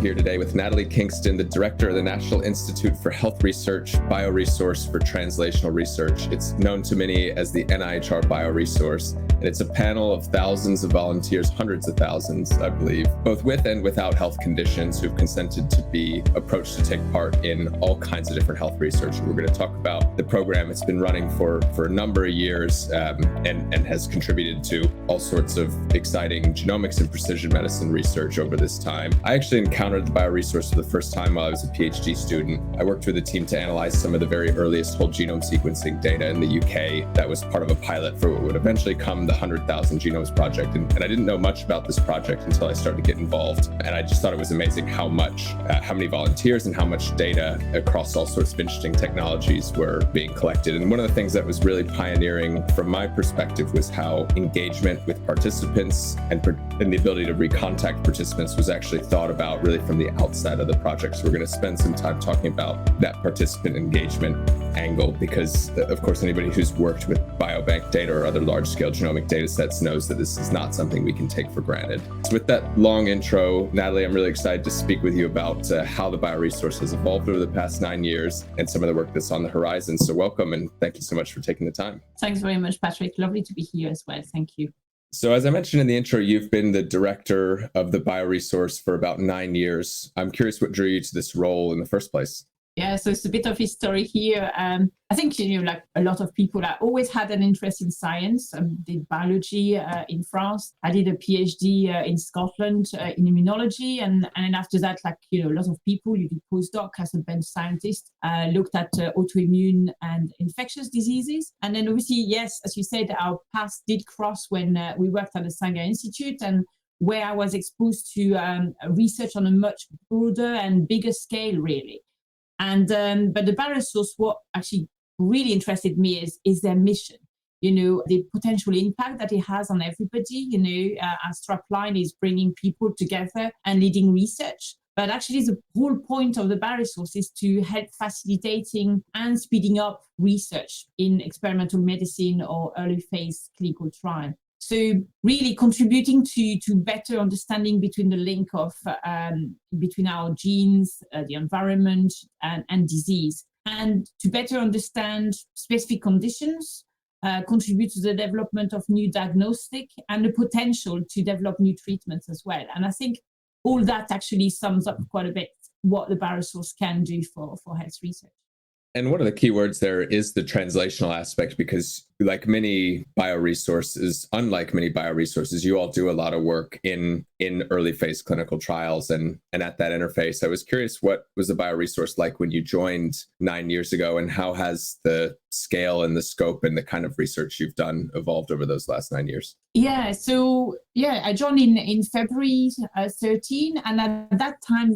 here today with Nathalie Kingston, the director of the National Institute for Health Research, BioResource for Translational Research. It's known to many as the NIHR BioResource, and it's a panel of thousands of volunteers, hundreds of thousands, I believe, both with and without health conditions who've consented to be approached to take part in all kinds of different health research. And we're going to talk about the program. It's been running for a number of years and has contributed to all sorts of exciting genomics and precision medicine research over this time. I actually encountered the BioResource for the first time while I was a PhD student. I worked with a team to analyze some of the very earliest whole genome sequencing data in the UK. That was part of a pilot for what would eventually come the 100,000 Genomes Project. And I didn't know much about this project until I started to get involved. And I just thought it was amazing how many volunteers and how much data across all sorts of interesting technologies were being collected. And one of the things that was really pioneering from my perspective was how engagement with participants and the ability to recontact participants was actually thought about really from the outside of the project. So we're going to spend some time talking about that participant engagement angle, because of course anybody who's worked with biobank data or other large-scale genomic data sets knows that this is not something we can take for granted. So with that long intro, Nathalie, I'm really excited to speak with you about how the BioResource has evolved over the past 9 years and some of the work that's on the horizon. So welcome, and thank you so much for taking the time. Thanks very much, Patrick. Lovely to be here as well. Thank you. So as I mentioned in the intro, you've been the director of the BioResource for about 9 years. I'm curious what drew you to this role in the first place. Yeah, so it's a bit of history here. I think, like a lot of people, I always had an interest in science. I did biology in France. I did a PhD in Scotland in immunology. And after that, a lot of people, you do postdoc as a bench scientist, looked at autoimmune and infectious diseases. And then obviously, yes, as you said, our paths did cross when we worked at the Sano Institute, and where I was exposed to research on a much broader and bigger scale, really. And but the BioResource, what actually really interested me is their mission. The potential impact that it has on everybody. Our strapline is bringing people together and leading research. But actually, the whole point of the BioResource is to help facilitating and speeding up research in experimental medicine or early phase clinical trial. So really contributing to better understanding between the link of between our genes, the environment, and disease, and to better understand specific conditions, contribute to the development of new diagnostic and the potential to develop new treatments as well. And I think all that actually sums up quite a bit what the BioResource can do for health research. And one of the key words there is the translational aspect, because unlike many bioresources, you all do a lot of work in early phase clinical trials and at that interface. I was curious, what was the BioResource like when you joined 9 years ago, and how has the scale and the scope and the kind of research you've done evolved over those last 9 years? I joined in February 13, and at that time,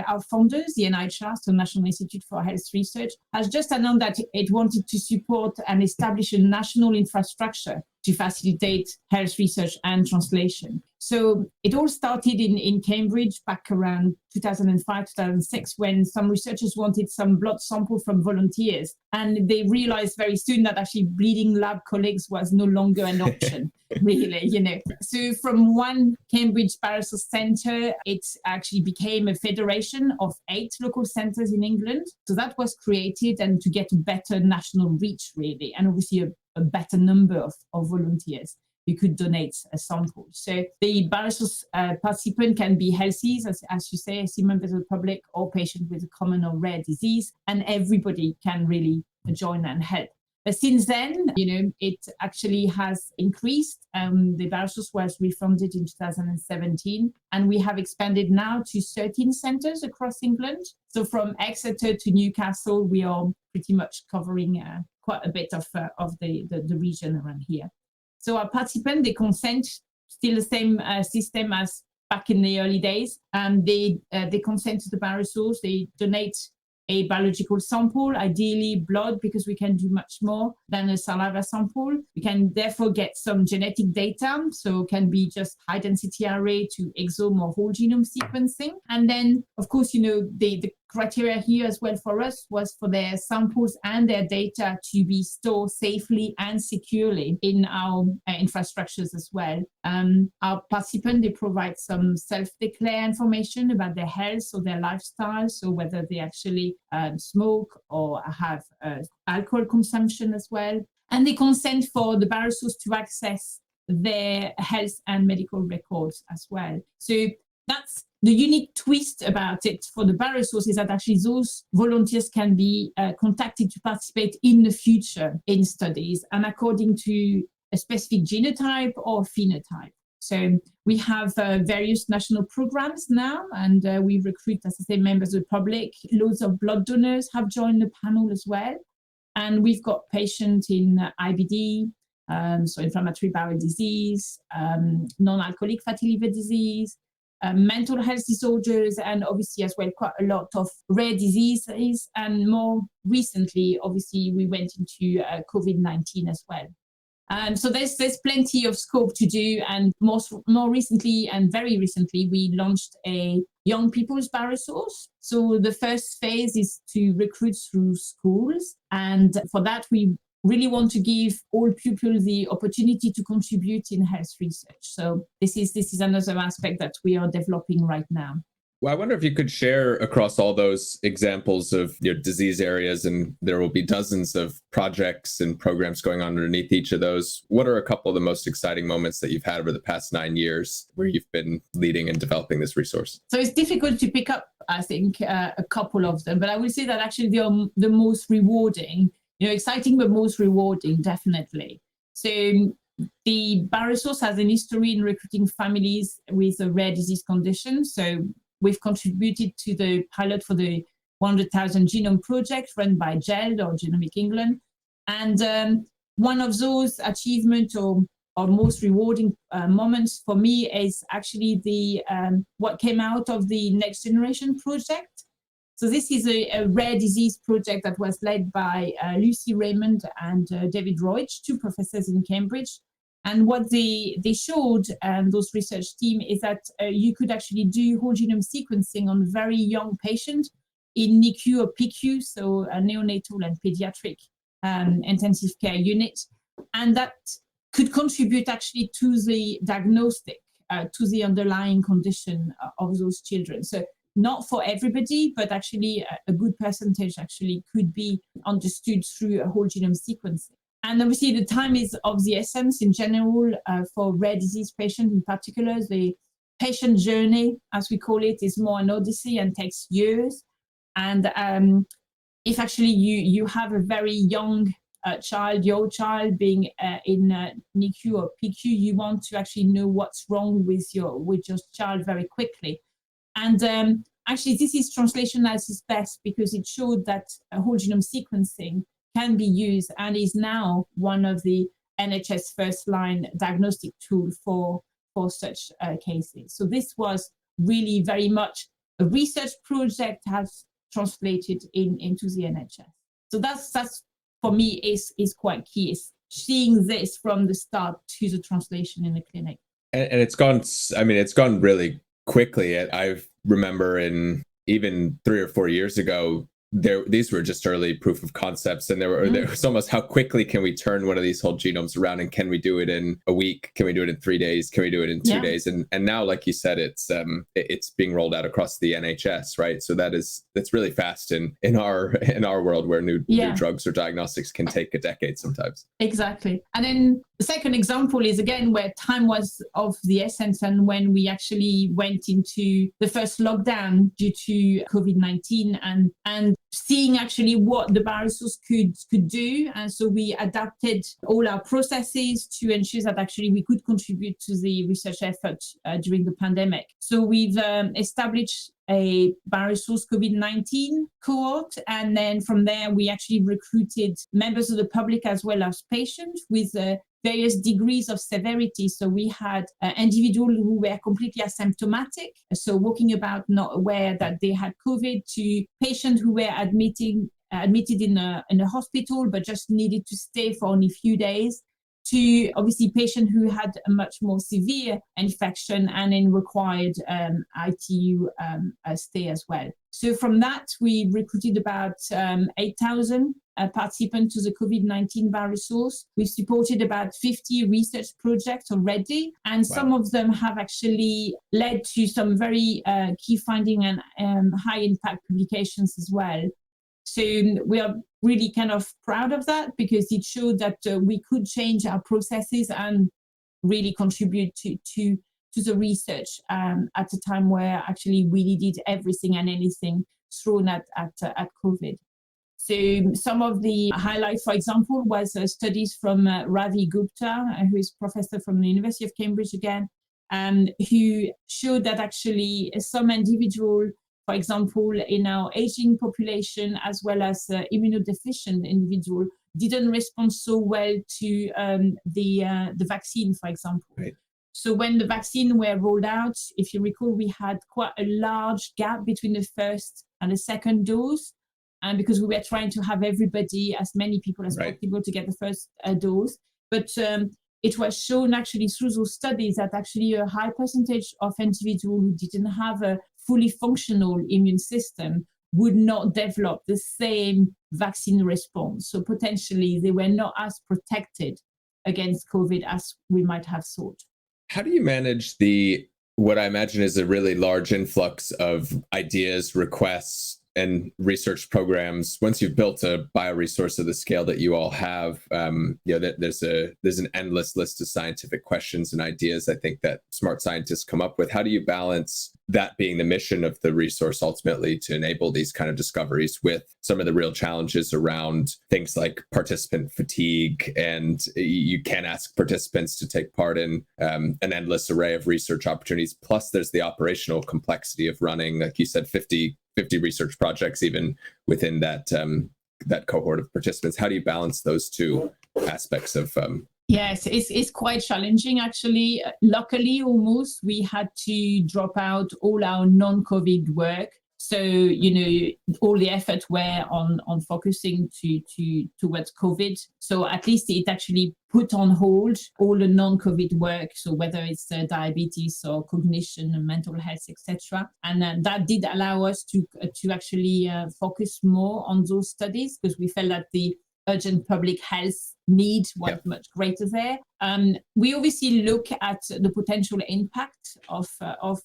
our founders, the NIHR, so National Institute for Health Research, has just announced that it wanted to support and establish a national infrastructure to facilitate health research and translation. So it all started in Cambridge back around 2005, 2006, when some researchers wanted some blood sample from volunteers. And they realized very soon that actually bleeding lab colleagues was no longer an option, really. So from one Cambridge BioResource center, it actually became a federation of 8 local centers in England. So that was created, and to get a better national reach, really, and obviously a better number of volunteers you could donate a sample. So the BioResource participant can be healthy, as you say, healthy members of the public, or patient with a common or rare disease, and everybody can really join and help. But since then, it actually has increased. The BioResource was refounded in 2017, and we have expanded now to 13 centers across England. So from Exeter to Newcastle, we are pretty much covering quite a bit of the region around here. So our participants, they consent, still the same system as back in the early days. They consent to the BioResource. They donate a biological sample, ideally blood, because we can do much more than a saliva sample. We can therefore get some genetic data, so it can be just high-density array to exome or whole genome sequencing. And then, of course, the criteria here as well for us was for their samples and their data to be stored safely and securely in our infrastructures as well. Our participants, they provide some self-declare information about their health or their lifestyle, so whether they actually smoke or have alcohol consumption as well. And they consent for the BioResource to access their health and medical records as well. So that's the unique twist about it for the BioResource, is that actually those volunteers can be contacted to participate in the future in studies and according to a specific genotype or phenotype. So we have various national programs now, and we recruit, as I say, members of the public. Loads of blood donors have joined the panel as well. And we've got patients in IBD, so inflammatory bowel disease, non-alcoholic fatty liver disease, mental health disorders, and obviously as well quite a lot of rare diseases. And more recently, obviously, we went into COVID-19 as well. So there's plenty of scope to do, and more recently and very recently, we launched a young people's BioResource. So the first phase is to recruit through schools, and for that we really want to give all pupils the opportunity to contribute in health research. So this is another aspect that we are developing right now. Well, I wonder if you could share across all those examples of your disease areas, and there will be dozens of projects and programs going on underneath each of those. What are a couple of the most exciting moments that you've had over the past 9 years where you've been leading and developing this resource? So it's difficult to pick up, I think, a couple of them, but I will say that actually they are the most rewarding, exciting, but most rewarding, definitely. So the BioResource has an history in recruiting families with a rare disease condition. So we've contributed to the pilot for the 100,000 Genome Project run by GELD or Genomic England. And one of those achievements or most rewarding moments for me is actually the what came out of the Next Generation Project. So this is a rare disease project that was led by Lucy Raymond and David Roich, two professors in Cambridge. And what they showed, those research team, is that you could actually do whole genome sequencing on very young patients in NICU or PICU, so a neonatal and pediatric intensive care unit. And that could contribute actually to the diagnostic, to the underlying condition of those children. So not for everybody, but actually a good percentage actually could be understood through a whole genome sequencing. And obviously the time is of the essence in general for rare disease patients in particular. The patient journey, as we call it, is more an odyssey and takes years. And if actually you have a very young child, your child being in NICU or PICU, you want to actually know what's wrong with your child very quickly. And actually this is translation at its best, because it showed that whole genome sequencing can be used and is now one of the NHS first-line diagnostic tools for such cases. So this was really very much a research project has translated into the NHS. So that's for me is quite key, is seeing this from the start to the translation in the clinic. And it's gone really quickly. I remember even 3 or 4 years ago, these were just early proof of concepts, and there was almost, how quickly can we turn one of these whole genomes around, and can we do it in a week? Can we do it in 3 days? Can we do it in 2 days? And now, like you said, it's being rolled out across the NHS, right? So that's really fast in our world, where new drugs or diagnostics can take a decade sometimes. Exactly. And then the second example is again where time was of the essence, and when we actually went into the first lockdown due to COVID-19 and seeing actually what the BioResource could do. And so we adapted all our processes to ensure that actually we could contribute to the research effort during the pandemic. So we've established a BioResource COVID-19 cohort, and then from there we actually recruited members of the public as well as patients with various degrees of severity. So we had individuals who were completely asymptomatic, so walking about not aware that they had COVID, to patients who were admitted in a hospital but just needed to stay for only a few days, to obviously patients who had a much more severe infection and then required ITU stay as well. So from that, we recruited about 8,000 participants to the COVID-19 BioResource. We supported about 50 research projects already, and some of them have actually led to some very key finding and high impact publications as well. So we are really kind of proud of that, because it showed that we could change our processes and really contribute to the research at a time where actually we needed everything and anything thrown at COVID. So some of the highlights, for example, was studies from Ravi Gupta, who is professor from the University of Cambridge again, who showed that actually some individual, for example, in our aging population, as well as immunodeficient individual, didn't respond so well to the vaccine, for example. Right. So when the vaccine were rolled out, if you recall, we had quite a large gap between the first and the second dose, and because we were trying to have everybody, as many people as possible, to get the first dose. But it was shown actually through those studies that actually a high percentage of individuals who didn't have a fully functional immune system would not develop the same vaccine response. So potentially they were not as protected against COVID as we might have thought. How do you manage what I imagine is a really large influx of ideas, requests, and research programs? Once you've built a bioresource of the scale that you all have, there's an endless list of scientific questions and ideas, I think, that smart scientists come up with. How do you balance that being the mission of the resource ultimately to enable these kind of discoveries with some of the real challenges around things like participant fatigue, and you can't ask participants to take part in an endless array of research opportunities. Plus there's the operational complexity of running, like you said, 50 research projects even within that cohort of participants. How do you balance those two aspects of Yes, it's quite challenging, actually. Luckily, almost, we had to drop out all our non-COVID work. So, all the effort were on focusing towards COVID. So at least it actually put on hold all the non-COVID work. So whether it's diabetes or cognition and mental health, etc. And that did allow us to actually focus more on those studies, because we felt that the urgent public health need was much greater there. We obviously look at the potential impact of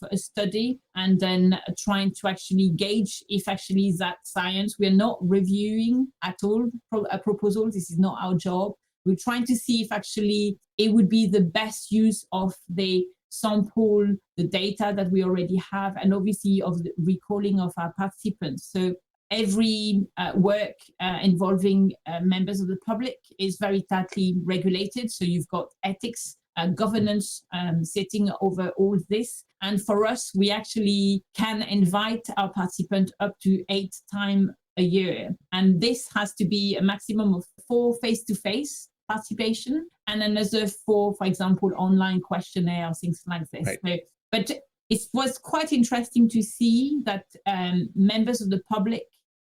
a study, and then trying to actually gauge if actually that science, we're not reviewing at all a proposal. This is not our job. We're trying to see if actually it would be the best use of the sample, the data that we already have, and obviously of the recalling of our participants. So every work involving members of the public is very tightly regulated. So you've got ethics, governance sitting over all this. And for us, we actually can invite our participants up to 8 times a year. And this has to be a maximum of 4 face-to-face participation, and another 4, for example, online questionnaire or things like this. Right. So, but it was quite interesting to see that members of the public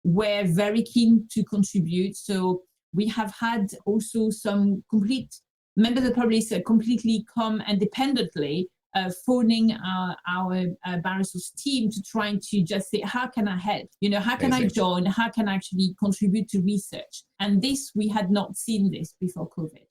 were very keen to contribute. So we have had also some complete members of the public completely come independently, phoning our BioResource team to trying to just say, how can I help? How can I join? How can I actually contribute to research? And this, we had not seen this before COVID.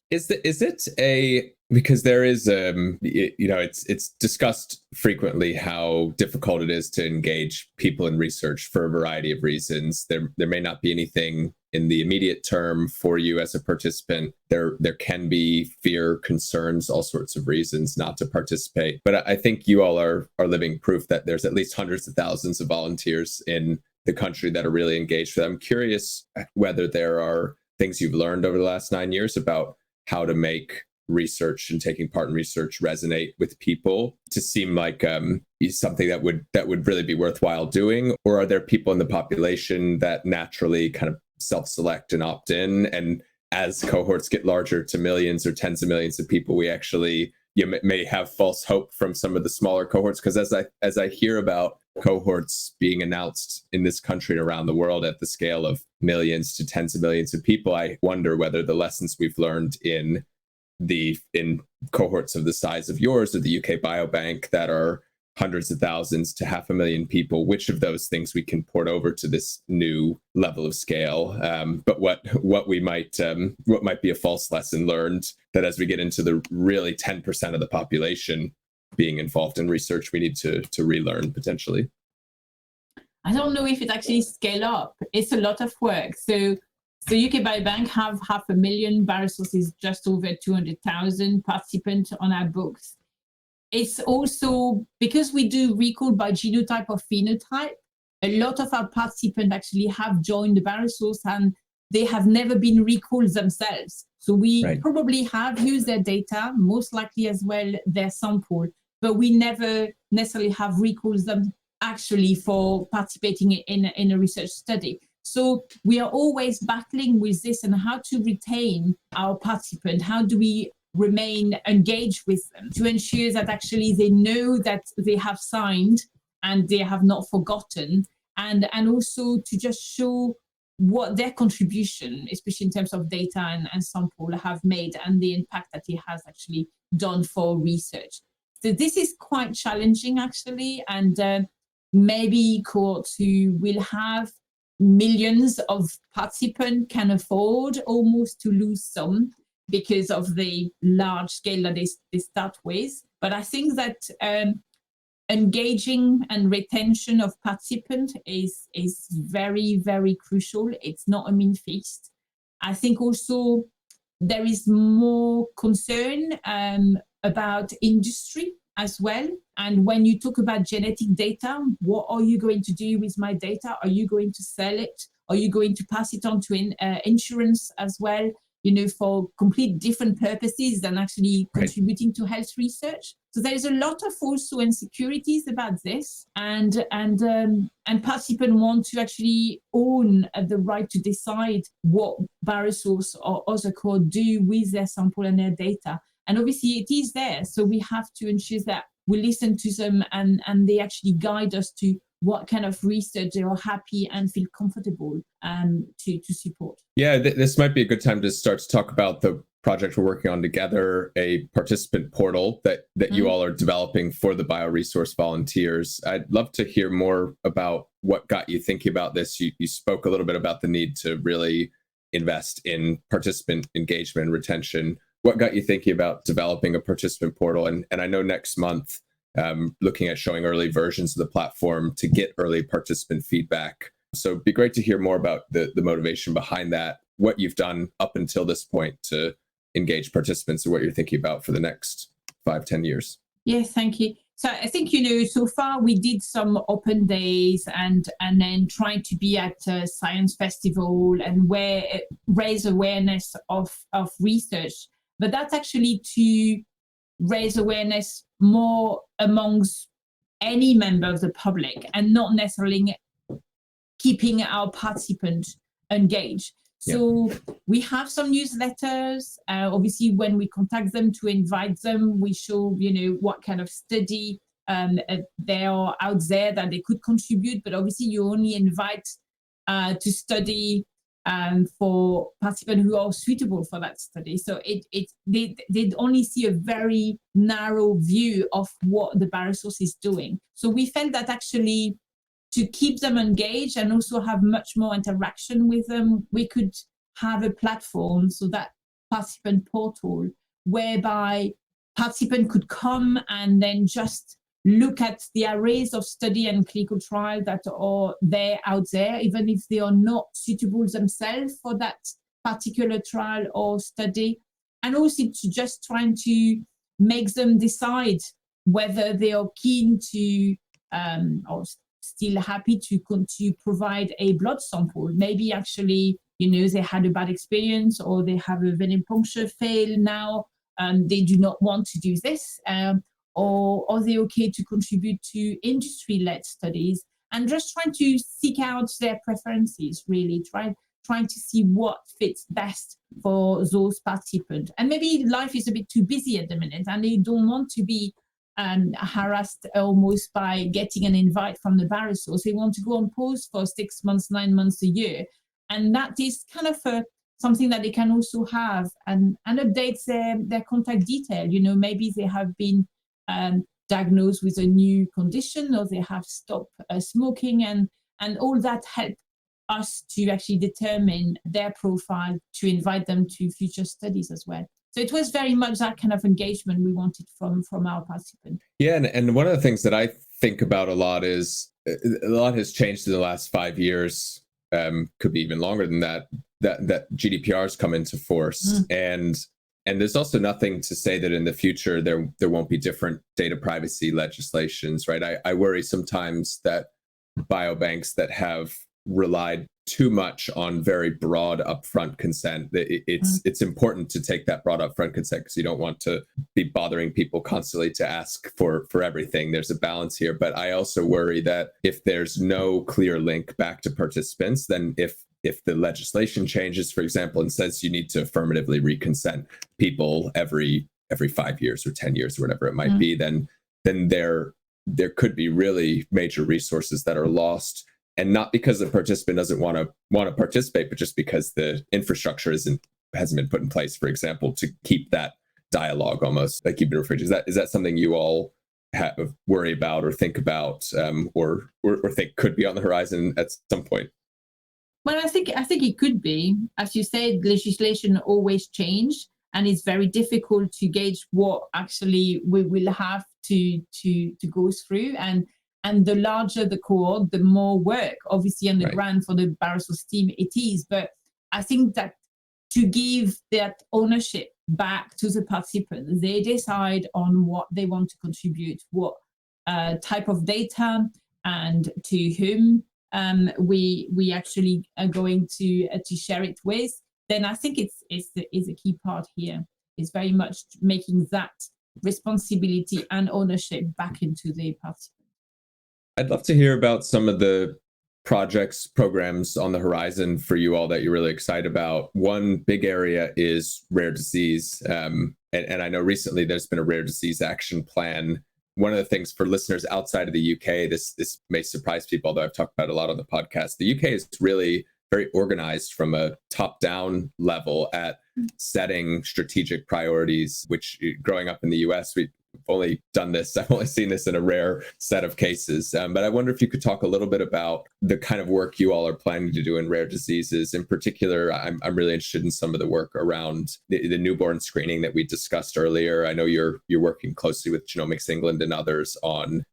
Because there is, it's discussed frequently how difficult it is to engage people in research for a variety of reasons. There may not be anything in the immediate term for you as a participant. There can be fear, concerns, all sorts of reasons not to participate. But I think you all are living proof that there's at least hundreds of thousands of volunteers in the country that are really engaged with it. I'm curious whether there are things you've learned over the last 9 years about how to make research and taking part in research resonate with people to seem like something that would really be worthwhile doing? Or are there people in the population that naturally kind of self-select and opt in, and as cohorts get larger to millions or tens of millions of people, we actually may have false hope from some of the smaller cohorts? Because as I hear about cohorts being announced in this country and around the world at the scale of millions to tens of millions of people, I wonder whether the lessons we've learned in in cohorts of the size of yours or the UK Biobank that are hundreds of thousands to 500,000 people, which of those things we can port over to this new level of scale. But what might be a false lesson learned, that as we get into the really 10% of the population being involved in research, we need to relearn potentially. I don't know if it actually scale up. It's a lot of work. So UK Biobank have 500,000 bioresources, just over 200,000 participants on our books. It's also because we do recall by genotype or phenotype, a lot of our participants actually have joined the bioresource and they have never been recalled themselves. So we probably have used their data, most likely as well their sample, but we never necessarily have recalled them actually for participating in a research study. So we are always battling with this and how to retain our participant. How do we remain engaged with them to ensure that actually they know that they have signed and they have not forgotten, and also to just show what their contribution, especially in terms of data and sample, have made and the impact that it has actually done for research. So this is quite challenging actually, and maybe cohorts who will have millions of participants can afford almost to lose some because of the large scale that they start with. But I think that engaging and retention of participants is very, very crucial. It's not a mean feast. I think also there is more concern about industry as well. And when you talk about genetic data, what are you going to do with my data? Are you going to sell it? Are you going to pass it on to insurance as well? You know, for complete different purposes than actually contributing to health research. So there is a lot of also insecurities about this, and participants want to actually own the right to decide what bioresource or other cohort do with their sample and their data. And obviously it is there, so we have to ensure that we listen to them and they actually guide us to what kind of research they are happy and feel comfortable to support. Yeah, this might be a good time to start to talk about the project we're working on together, a participant portal that you all are developing for the BioResource volunteers. I'd love to hear more about what got you thinking about this. You spoke a little bit about the need to really invest in participant engagement and retention. What got you thinking about developing a participant portal? And I know next month, looking at showing early versions of the platform to get early participant feedback. So it'd be great to hear more about the motivation behind that, what you've done up until this point to engage participants and what you're thinking about for the next 5-10 years. Yes, thank you. So I think, you know, so far we did some open days and then trying to be at a science festival and raise awareness of research. But that's actually to raise awareness more amongst any member of the public and not necessarily keeping our participants engaged. So we have some newsletters. Obviously, when we contact them to invite them, we show, you know, what kind of study they are out there that they could contribute. But obviously, you only invite to study for participants who are suitable for that study. So they only see a very narrow view of what the BioResource is doing. So we felt that actually to keep them engaged and also have much more interaction with them, we could have a platform, so that participant portal, whereby participants could come and then just look at the arrays of study and clinical trials that are there out there, even if they are not suitable themselves for that particular trial or study, and also to just trying to make them decide whether they are keen to or still happy to provide a blood sample. Maybe actually, you know, they had a bad experience or they have a vein puncture fail now, they do not want to do this. Or are they okay to contribute to industry-led studies, and just trying to seek out their preferences, really, trying to see what fits best for those participants. And maybe life is a bit too busy at the minute and they don't want to be harassed almost by getting an invite from the BioResource. They want to go on pause for 6 months, 9 months, a year. And that is kind of a something that they can also have and update their contact detail. Maybe they have been diagnosed with a new condition, or they have stopped smoking, and all that help us to actually determine their profile to invite them to future studies as well. So it was very much that kind of engagement we wanted from our participants. Yeah, and one of the things that I think about a lot is a lot has changed in the last 5 years, could be even longer than that GDPR has come into force. And there's also nothing to say that in the future there won't be different data privacy legislations, right? I worry sometimes that biobanks that have relied too much on very broad upfront consent, it's important to take that broad upfront consent because you don't want to be bothering people constantly to ask for everything. There's a balance here, but I also worry that if there's no clear link back to participants, then if the legislation changes, for example, and says you need to affirmatively reconsent people every 5 years or 10 years or whatever it might be, then there could be really major resources that are lost. And not because the participant doesn't want to participate, but just because the infrastructure hasn't been put in place, for example, to keep that dialogue almost like you've been referring to. Is that something you all worry about or think about, or think could be on the horizon at some point? Well, I think it could be. As you said, legislation always change, and it's very difficult to gauge what actually we will have to go through. And the larger the cohort, the more work, obviously, on the ground for the BioResource team it is. But I think that to give that ownership back to the participants, they decide on what they want to contribute, what type of data, and to whom we actually are going to share it with. Then I think it's a key part here. It's very much making that responsibility and ownership back into the participants. I'd love to hear about some of the programs on the horizon for you all that you're really excited about. One big area is rare disease. And I know recently there's been a rare disease action plan. One of the things for listeners outside of the UK, this may surprise people, although I've talked about it a lot on the podcast. The UK is really very organized from a top-down level at setting strategic priorities, which growing up in the US, we've only done this. I've only seen this in a rare set of cases. But I wonder if you could talk a little bit about the kind of work you all are planning to do in rare diseases. In particular, I'm really interested in some of the work around the newborn screening that we discussed earlier. I know you're working closely with Genomics England and others on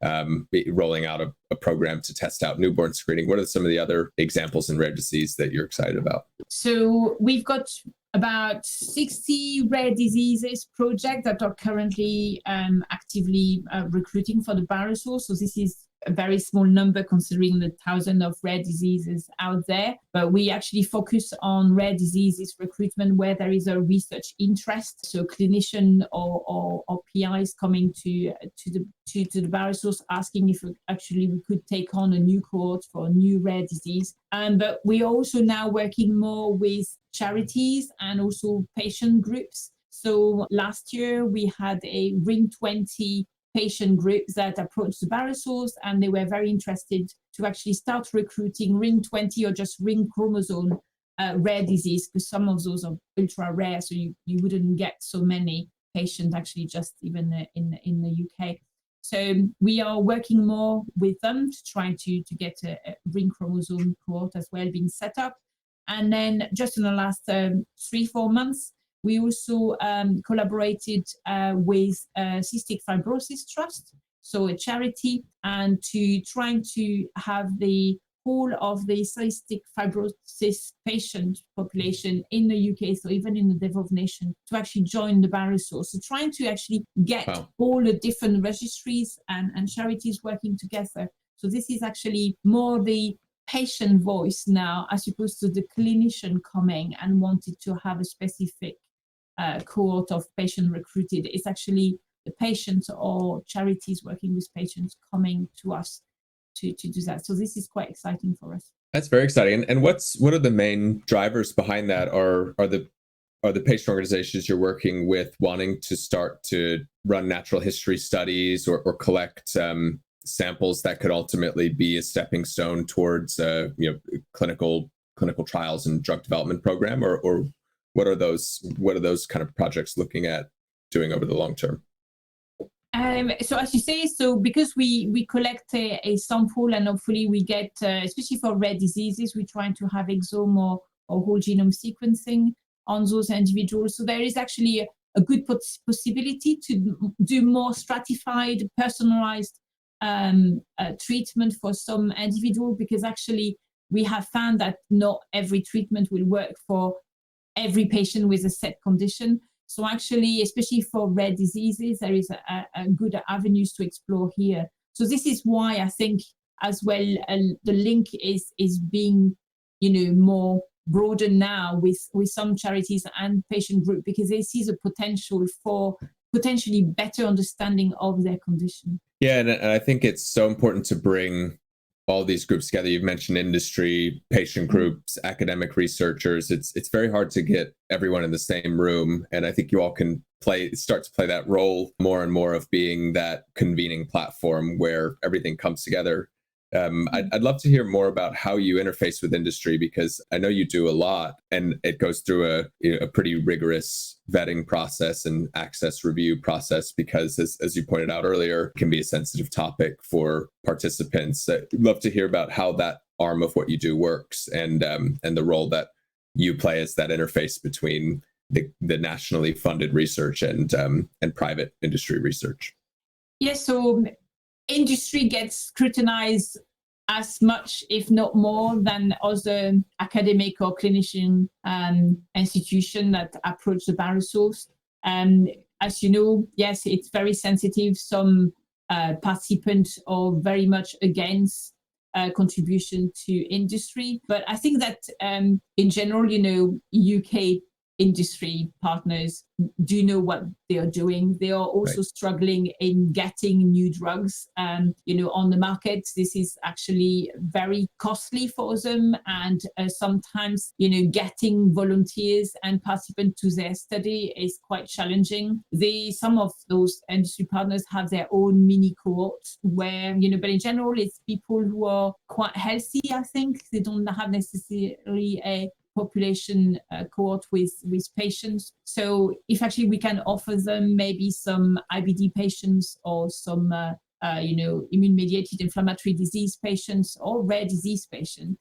rolling out a program to test out newborn screening. What are some of the other examples in rare disease that you're excited about? So we've got about 60 rare diseases projects that are currently actively recruiting for the BioResource. So this is a very small number considering the thousands of rare diseases out there. But we actually focus on rare diseases recruitment where there is a research interest. So clinician or PIs coming to the BioResource asking if we could take on a new cohort for a new rare disease. But we are also now working more with charities and also patient groups. So last year we had a Ring 20 patient group that approached the BioResource, and they were very interested to actually start recruiting Ring 20 or just ring chromosome rare disease, because some of those are ultra rare, so you wouldn't get so many patients actually just even in the UK. So we are working more with them to try to get a ring chromosome cohort as well being set up. And then just in the last 3-4 months, we also collaborated with Cystic Fibrosis Trust, so a charity, and to trying to have the whole of the cystic fibrosis patient population in the UK, so even in the developed nation, to actually join the BioResource. So trying to actually get all the different registries and charities working together. So this is actually more the patient voice now, as opposed to the clinician coming and wanted to have a specific cohort of patients recruited. It's actually the patients or charities working with patients coming to us to do that. So this is quite exciting for us. That's very exciting. And what are the main drivers behind that? Are the patient organizations you're working with wanting to start to run natural history studies or collect samples that could ultimately be a stepping stone towards clinical trials and drug development program, or What are those kind of projects looking at doing over the long term? So as you say, so because we collect a sample and hopefully we get, especially for rare diseases, we're trying to have exome or whole genome sequencing on those individuals. So there is actually a good possibility to do more stratified, personalized treatment for some individual, because actually we have found that not every treatment will work for every patient with a set condition. So actually, especially for rare diseases, there is a good avenues to explore here. So this is why I think as well the link is being, more broader now with some charities and patient group, because they see the potential for potentially better understanding of their condition. Yeah, and I think it's so important to bring all these groups together. You've mentioned industry, patient groups, academic researchers. It's very hard to get everyone in the same room. And I think you all can start to play that role more and more of being that convening platform where everything comes together. I'd love to hear more about how you interface with industry, because I know you do a lot and it goes through a pretty rigorous vetting process and access review process, because as you pointed out earlier, it can be a sensitive topic for participants. I'd love to hear about how that arm of what you do works, and the role that you play as that interface between the nationally funded research and private industry research. Yes, so industry gets scrutinized as much, if not more, than other academic or clinician institution that approach the BioResource. As you know, yes, it's very sensitive. Some participants are very much against contribution to industry. But I think that in general, UK industry partners do know what they are doing. They are also struggling in getting new drugs, on the market. This is actually very costly for them, and sometimes, getting volunteers and participants to their study is quite challenging. Some of those industry partners have their own mini cohorts where, but in general, it's people who are quite healthy. I think they don't have necessarily a population cohort with patients. So if actually we can offer them maybe some IBD patients or some immune-mediated inflammatory disease patients or rare disease patients,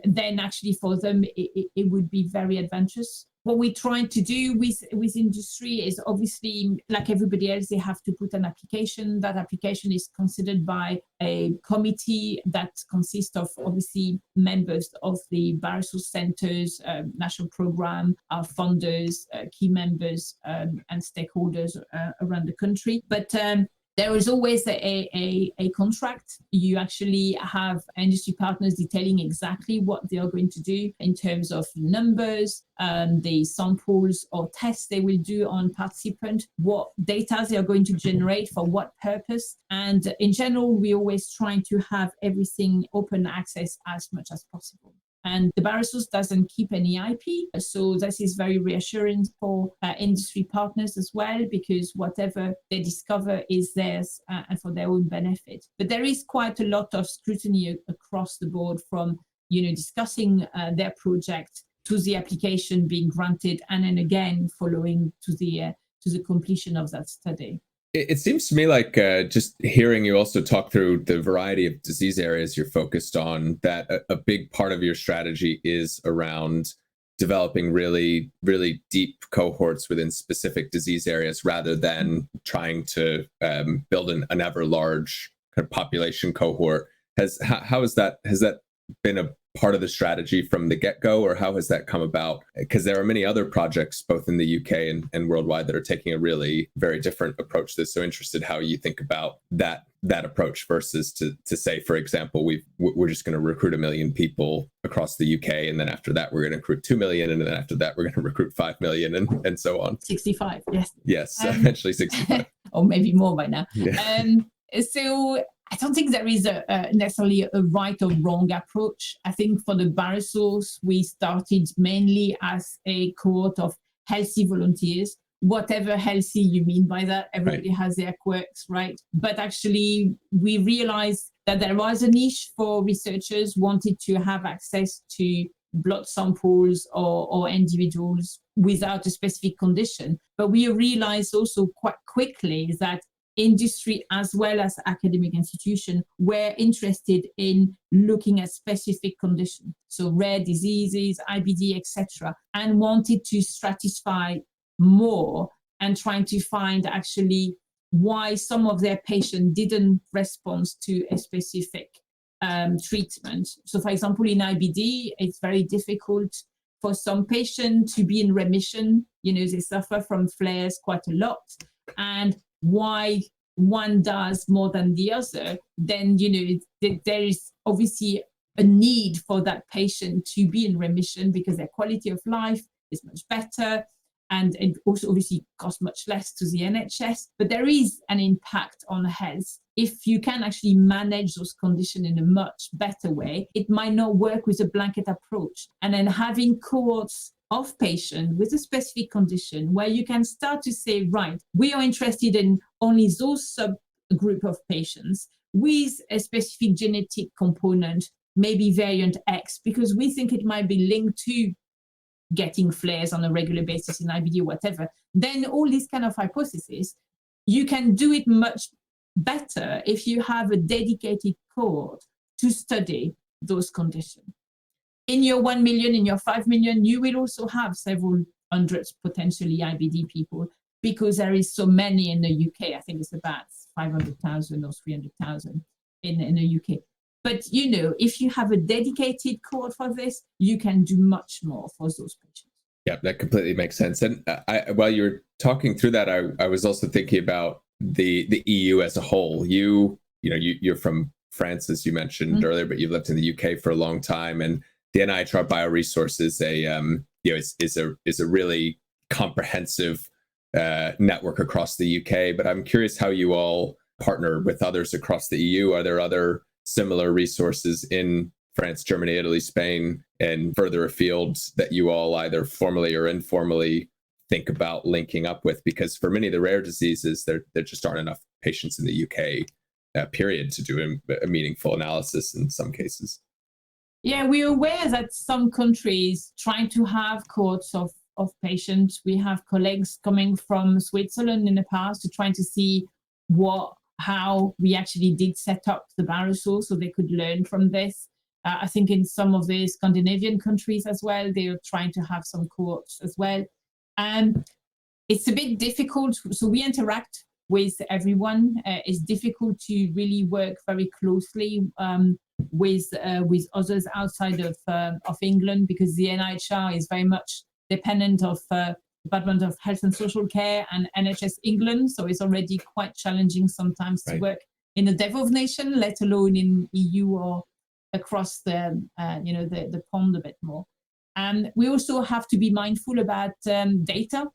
then actually for them it would be very advantageous. What we're trying to do with industry is, obviously, like everybody else, they have to put an application. That application is considered by a committee that consists of, obviously, members of the BioResource centers, national program, our funders, key members, and stakeholders around the country. But there is always a contract. You actually have industry partners detailing exactly what they are going to do in terms of numbers, the samples or tests they will do on participants, what data they are going to generate, for what purpose. And in general, we're always trying to have everything open access as much as possible. And the BioResource doesn't keep any IP. So this is very reassuring for industry partners as well, because whatever they discover is theirs and for their own benefit. But there is quite a lot of scrutiny across the board, from, discussing their project to the application being granted, and then again following to the completion of that study. It seems to me like, just hearing you also talk through the variety of disease areas you're focused on, that a big part of your strategy is around developing really, really deep cohorts within specific disease areas, rather than trying to build an ever large kind of population cohort. Has that been a part of the strategy from the get-go, or how has that come about? Because there are many other projects both in the UK and worldwide that are taking a really very different approach to this. So interested how you think about that approach versus to say, for example, we're just going to recruit 1 million people across the UK, and then after that we're going to recruit 2 million, and then after that we're going to recruit 5 million, and so on. 65, yes. Yes, eventually 65. Or maybe more by now. Yeah. So I don't think there is necessarily a right or wrong approach. I think for the BioResource, we started mainly as a cohort of healthy volunteers. Whatever healthy you mean by that, everybody has their quirks, right? But actually, we realized that there was a niche for researchers wanted to have access to blood samples or individuals without a specific condition. But we realized also quite quickly that industry as well as academic institutions were interested in looking at specific conditions, so rare diseases, IBD, etc., and wanted to stratify more and trying to find actually why some of their patients didn't respond to a specific treatment. So for example, in IBD, it's very difficult for some patients to be in remission. They suffer from flares quite a lot. And why one does more than the other, then, there is obviously a need for that patient to be in remission because their quality of life is much better. And it also obviously costs much less to the NHS, but there is an impact on health. If you can actually manage those conditions in a much better way, it might not work with a blanket approach. And then having cohorts of patients with a specific condition where you can start to say, right, we are interested in only those subgroup of patients with a specific genetic component, maybe variant X, because we think it might be linked to getting flares on a regular basis in IBD or whatever, then all these kind of hypotheses, you can do it much better if you have a dedicated cohort to study those conditions. In your 1 million, in your 5 million, you will also have several hundreds potentially IBD people because there is so many in the UK. I think it's about 500,000 or 300,000 in the UK. But, if you have a dedicated cohort for this, you can do much more for those patients. Yeah, that completely makes sense. And while you were talking through that, I was also thinking about the EU as a whole. You're from France, as you mentioned earlier, but you've lived in the UK for a long time. And the NIHR BioResource is a really comprehensive network across the UK. But I'm curious how you all partner with others across the EU. Are there other similar resources in France, Germany, Italy, Spain, and further afield that you all either formally or informally think about linking up with? Because for many of the rare diseases, there just aren't enough patients in the UK, period, to do a meaningful analysis in some cases. Yeah, we're aware that some countries trying to have cohorts of patients. We have colleagues coming from Switzerland in the past to trying to see how we actually did set up the BioResource so they could learn from this. I think in some of the Scandinavian countries as well, they are trying to have some cohorts as well. And it's a bit difficult. So we interact with everyone. It's difficult to really work very closely with others outside of England because the NIHR is very much dependent of Department of Health and Social Care and NHS England, so it's already quite challenging sometimes to work in a devolved nation, let alone in EU or across the pond a bit more. And we also have to be mindful about data.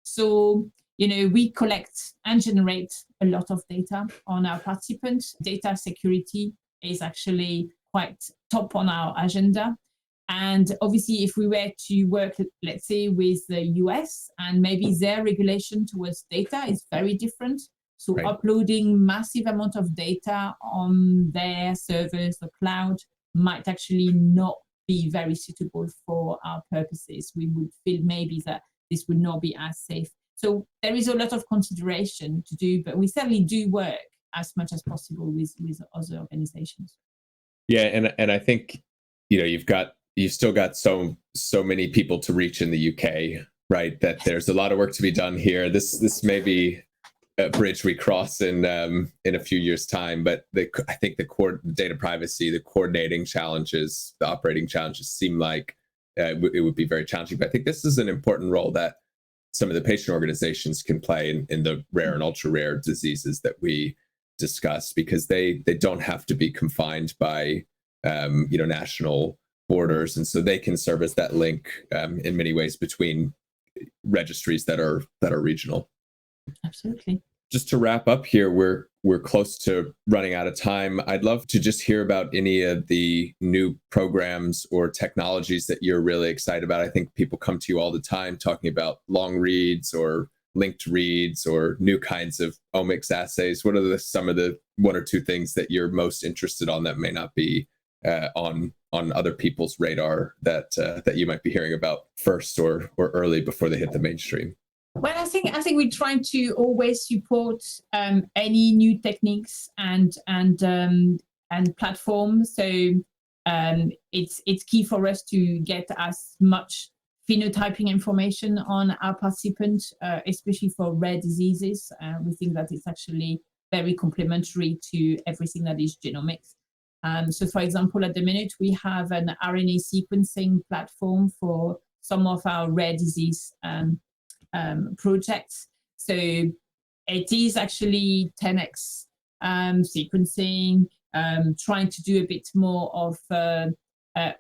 So we collect and generate a lot of data on our participants. Data security is actually quite top on our agenda. And obviously, if we were to work, let's say, with the US, and maybe their regulation towards data is very different. So uploading massive amount of data on their servers, the cloud, might actually not be very suitable for our purposes. We would feel maybe that this would not be as safe. So there is a lot of consideration to do, but we certainly do work as much as possible with other organizations. Yeah, and I think you've still got so many people to reach in the UK, right? That there's a lot of work to be done here. This may be a bridge we cross in a few years' time, but I think the core data privacy, the coordinating challenges, the operating challenges seem like it would be very challenging. But I think this is an important role that some of the patient organizations can play in the rare and ultra rare diseases that we discussed, because they don't have to be confined by national borders, and so they can serve as that link in many ways between registries that are regional. Absolutely. Just to wrap up here, we're close to running out of time. I'd love to just hear about any of the new programs or technologies that you're really excited about. I think people come to you all the time talking about long reads or linked reads or new kinds of omics assays. What are some of the one or two things that you're most interested on that may not be on on other people's radar that that you might be hearing about first or early before they hit the mainstream? Well, I think we try to always support any new techniques and platforms. So it's key for us to get as much phenotyping information on our participants, especially for rare diseases. We think that it's actually very complementary to everything that is genomics. So, for example, at the minute, we have an RNA sequencing platform for some of our rare disease projects. So it is actually 10x sequencing, trying to do a bit more of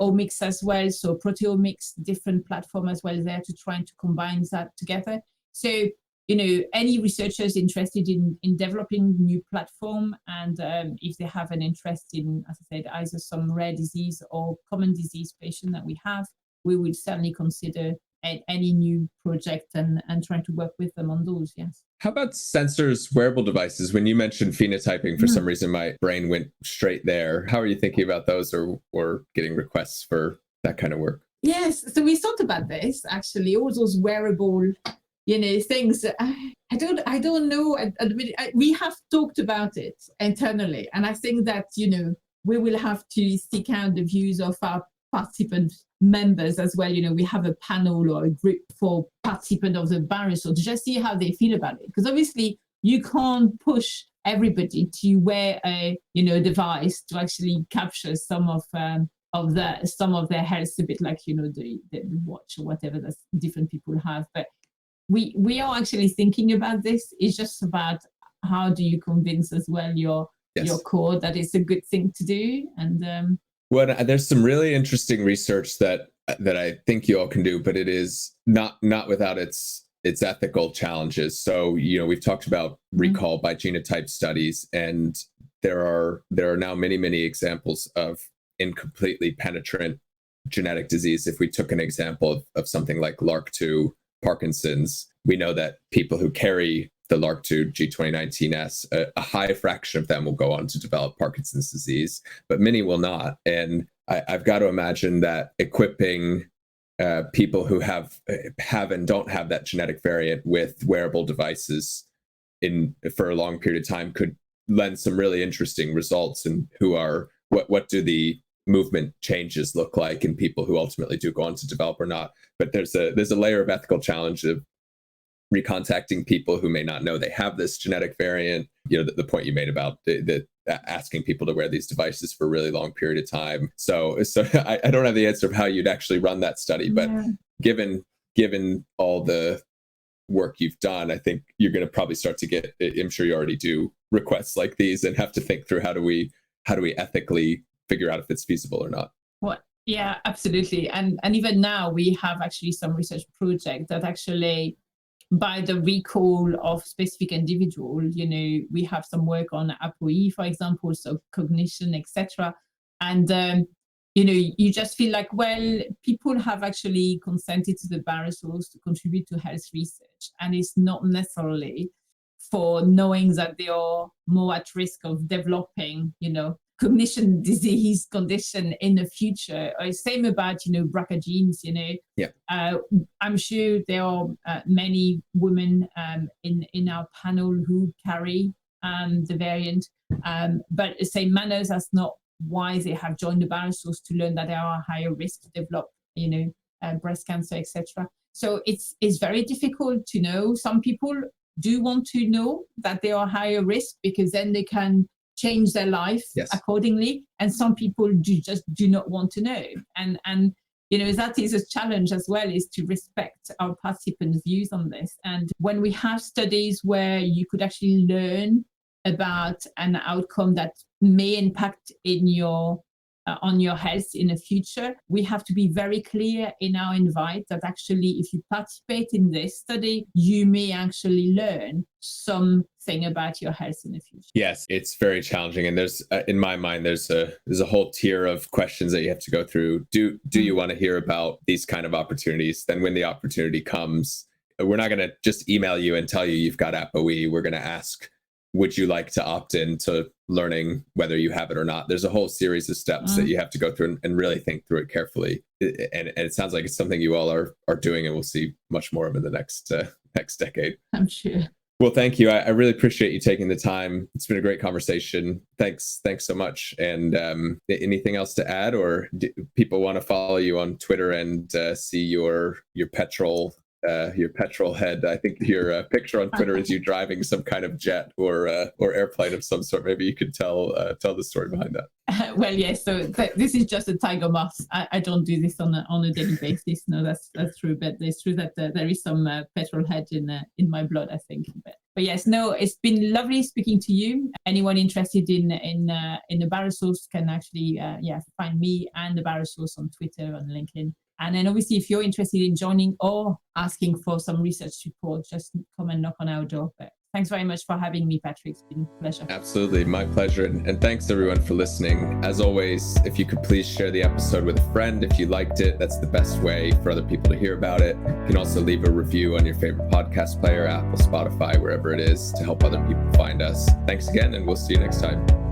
omics as well, so proteomics, different platform as well there to try to combine that together. So, any researchers interested in developing new platform, and if they have an interest in, as I said, either some rare disease or common disease patient that we have, we would certainly consider any new project and trying to work with them on those, yes. How about sensors, wearable devices? When you mentioned phenotyping, for some reason, my brain went straight there. How are you thinking about those or getting requests for that kind of work? Yes, so we thought about this, actually, all those wearable, things. I don't know. We have talked about it internally, and I think that, we will have to seek out the views of our participant members as well. We have a panel or a group for participants of the BioResource to just see how they feel about it, because obviously you can't push everybody to wear a device to actually capture some of their health, a bit like the watch or whatever that different people have. But we are actually thinking about this. It's just about how do you convince as well your core that it's a good thing to do. And well, there's some really interesting research that I think you all can do, but it is not without its ethical challenges. So, we've talked about recall by genotype studies, and there are now many examples of incompletely penetrant genetic disease. If we took an example of something like LRRK2 Parkinson's, we know that people who carry the LRRK2 G2019S, a high fraction of them will go on to develop Parkinson's disease, but many will not. And I've got to imagine that equipping people who have and don't have that genetic variant with wearable devices for a long period of time could lend some really interesting results. And what do the movement changes look like in people who ultimately do go on to develop or not? But there's a layer of ethical challenge of recontacting people who may not know they have this genetic variant. The point you made about the asking people to wear these devices for a really long period of time. So I don't have the answer of how you'd actually run that study, but given all the work you've done, I think you're going to probably start to get, I'm sure you already do, requests like these and have to think through how do we ethically figure out if it's feasible or not. Well, yeah, absolutely. And even now we have actually some research project that actually, by the recall of specific individual, we have some work on ApoE, for example, so cognition, etc. And you just feel like, well, people have actually consented to the BioResource to contribute to health research, and it's not necessarily for knowing that they are more at risk of developing, cognition disease condition in the future. Same about, BRCA genes, I'm sure there are many women in our panel who carry the variant, but the same manner, that's not why they have joined the BioResource, to learn that they are a higher risk to develop, breast cancer, etc. So it's very difficult to know. Some people do want to know that they are higher risk because then they can change their life accordingly, and some people do not want to know, and that is a challenge as well, is to respect our participants' views on this. And when we have studies where you could actually learn about an outcome that may impact on your health in the future, we have to be very clear in our invite that actually, if you participate in this study, you may actually learn something about your health in the future. Yes, it's very challenging, and there's, in my mind, there's a whole tier of questions that you have to go through. Do you want to hear about these kind of opportunities? Then, when the opportunity comes, we're not going to just email you and tell you you've got ApoE. We're going to ask, would you like to opt into learning whether you have it or not? There's a whole series of steps that you have to go through and really think through it carefully. And it sounds like it's something you all are doing, and we'll see much more of in the next decade. I'm sure. Well, thank you. I really appreciate you taking the time. It's been a great conversation. Thanks so much. And anything else to add, or do people want to follow you on Twitter and see your petrol head? I think your picture on Twitter is you driving some kind of jet or airplane of some sort. Maybe you could tell the story behind that. Well, yes. So this is just a tiger moth. I don't do this on a daily basis. No, that's true. But it's true that there is some petrol head in my blood, I think. But yes, no, it's been lovely speaking to you. Anyone interested in the BioResource can actually find me and the BioResource on Twitter and LinkedIn. And then obviously, if you're interested in joining or asking for some research support, just come and knock on our door. But thanks very much for having me, Patrick. It's been a pleasure. Absolutely. My pleasure. And thanks everyone for listening. As always, if you could please share the episode with a friend if you liked it. That's the best way for other people to hear about it. You can also leave a review on your favorite podcast player, Apple, Spotify, wherever it is, to help other people find us. Thanks again, and we'll see you next time.